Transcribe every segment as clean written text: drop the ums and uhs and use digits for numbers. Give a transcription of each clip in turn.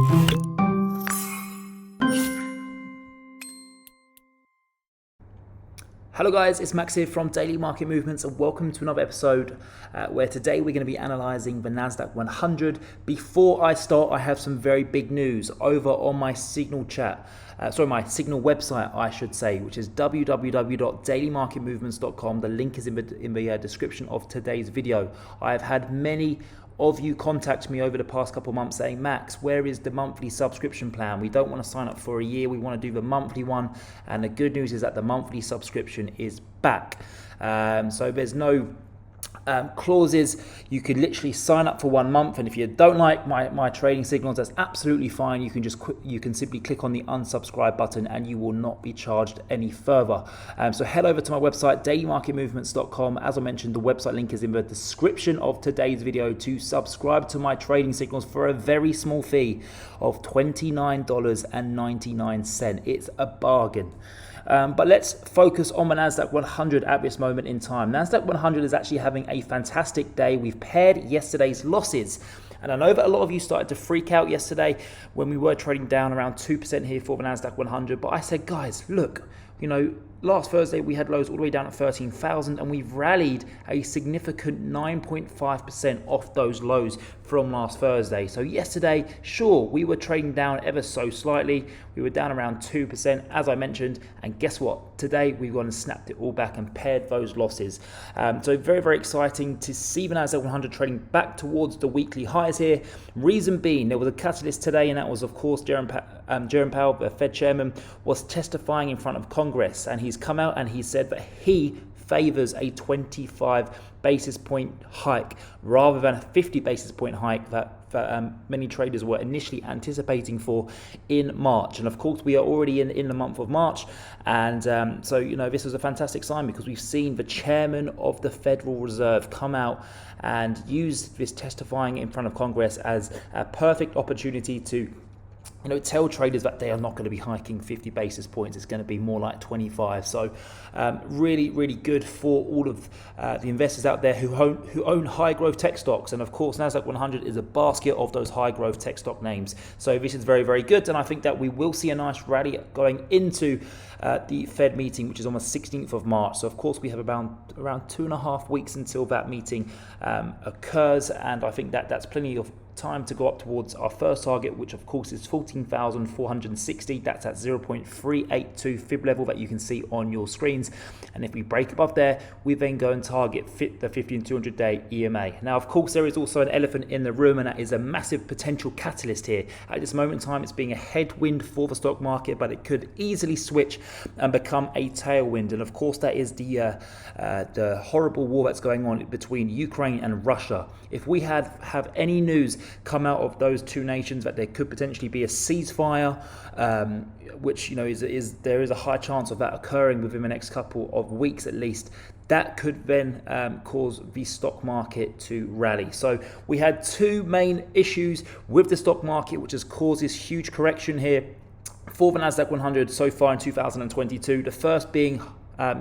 Hello guys, it's Max here from Daily Market Movements and welcome to another episode where today we're going to be analysing the NASDAQ100. Before I start, I have some very big news over on my Signal my Signal website, I should say, which is www.dailymarketmovements.com. The link is in the description of today's video. I have had many of you contact me over the past couple of months saying, Max, where is the monthly subscription plan? We don't want to sign up for a year, we want to do the monthly one. And the good news is that the monthly subscription is back. So there's no clauses. You could literally sign up for 1 month, and if you don't like my trading signals, that's absolutely fine. You can simply click on the unsubscribe button and you will not be charged any further. So head over to my website, dailymarketmovements.com. As I mentioned, the website link is in the description of today's video to subscribe to my trading signals for a very small fee of $29.99. It's a bargain. But let's focus on the NASDAQ 100 at this moment in time. NASDAQ 100 is actually having a fantastic day. We've paired yesterday's losses. And I know that a lot of you started to freak out yesterday when we were trading down around 2% here for the NASDAQ 100. But I said, guys, look, last Thursday we had lows all the way down at 13,000 and we've rallied a significant 9.5% off those lows from last Thursday. So yesterday, sure, we were trading down ever so slightly. We were down around 2%, as I mentioned, and guess what? Today we've gone and snapped it all back and paired those losses. So very, very exciting to see the NASDAQ 100 trading back towards the weekly highs here. Reason being, there was a catalyst today, and that was, of course, Jerome Powell, the Fed chairman, was testifying in front of Congress, and he's come out and he said that he favors a 25 basis point hike rather than a 50 basis point hike that many traders were initially anticipating for in March. And of course, we are already in the month of March. And so this was a fantastic sign because we've seen the chairman of the Federal Reserve come out and use this testifying in front of Congress as a perfect opportunity to tell traders that they are not going to be hiking 50 basis points. It's going to be more like 25. So really, really good for all of the investors out there who own high growth tech stocks. And of course, NASDAQ 100 is a basket of those high growth tech stock names. So this is very, very good. And I think that we will see a nice rally going into the Fed meeting, which is on the 16th of March. So of course, we have around 2.5 weeks until that meeting occurs. And I think that that's plenty of time to go up towards our first target, which of course is 14,460. That's at 0.382 fib level that you can see on your screens. And if we break above there, we then go and target the 50 and 200 day EMA. Now, of course, there is also an elephant in the room, and that is a massive potential catalyst here. At this moment in time, it's being a headwind for the stock market, but it could easily switch and become a tailwind. And of course, that is the horrible war that's going on between Ukraine and Russia. If we have any news come out of those two nations that there could potentially be a ceasefire, which there is a high chance of that occurring within the next couple of weeks at least, that could then cause the stock market to rally. So we had two main issues with the stock market, which has caused this huge correction here for the NASDAQ 100 so far in 2022. The first being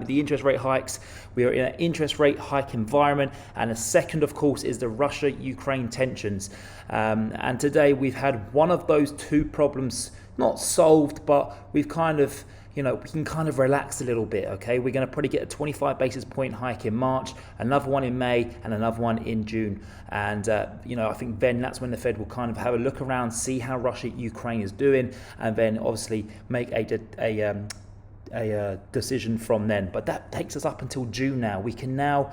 the interest rate hikes. We are in an interest rate hike environment, and the second, of course, is the Russia-Ukraine tensions. And today we've had one of those two problems not solved, but we've kind of, we can kind of relax a little bit, okay? We're going to probably get a 25 basis point hike in March, another one in May, and another one in June. And, I think then that's when the Fed will kind of have a look around, see how Russia-Ukraine is doing, and then obviously make a decision from then. But that takes us up until June now. We've now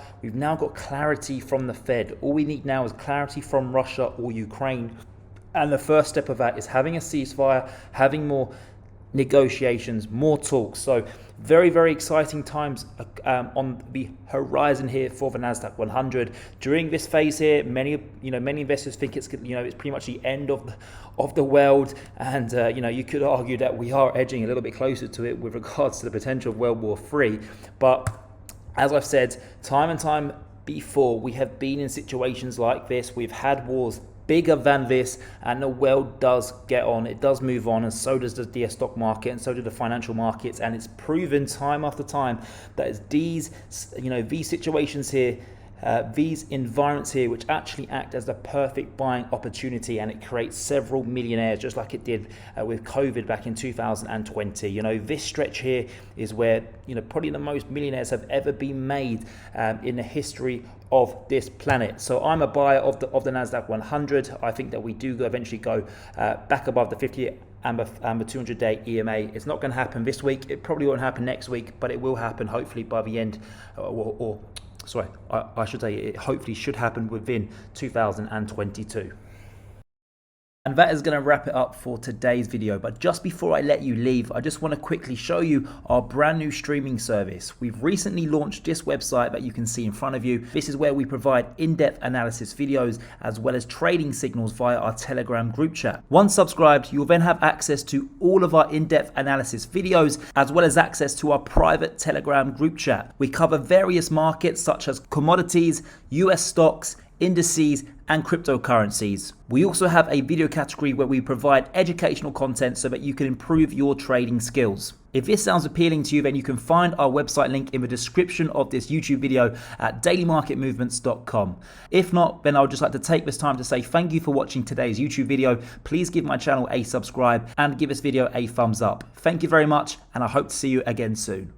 got clarity from the Fed. All we need now is clarity from Russia or Ukraine. And the first step of that is having a ceasefire, having more negotiations, more talks. So very, very exciting times on the horizon here for the NASDAQ 100. During this phase here, many investors think it's pretty much the end of the world, and you could argue that we are edging a little bit closer to it with regards to the potential of World War III. But as I've said time and time before, we have been in situations like this. We've had wars bigger than this, and the world does get on, it does move on, and so does the stock market, and so do the financial markets. And it's proven time after time that these situations here these environments here, which actually act as the perfect buying opportunity, and it creates several millionaires, just like it did with COVID back in 2020. You know, this stretch here is where, you know, probably the most millionaires have ever been made in the history of this planet. So I'm a buyer of the NASDAQ 100. I think that we do eventually go back above the 50 and the 200-day EMA. It's not going to happen this week. It probably won't happen next week, but it will happen hopefully by the end, I should say it hopefully should happen within 2022. And that is going to wrap it up for today's video. But just before I let you leave, I just want to quickly show you our brand new streaming service. We've recently launched this website that you can see in front of you. This is where we provide in-depth analysis videos as well as trading signals via our Telegram group chat. Once subscribed, you'll then have access to all of our in-depth analysis videos as well as access to our private Telegram group chat. We cover various markets such as commodities, US stocks, indices, and cryptocurrencies. We also have a video category where we provide educational content so that you can improve your trading skills. If this sounds appealing to you, then you can find our website link in the description of this YouTube video at dailymarketmovements.com. If not, then I would just like to take this time to say thank you for watching today's YouTube video. Please give my channel a subscribe and give this video a thumbs up. Thank you very much, and I hope to see you again soon.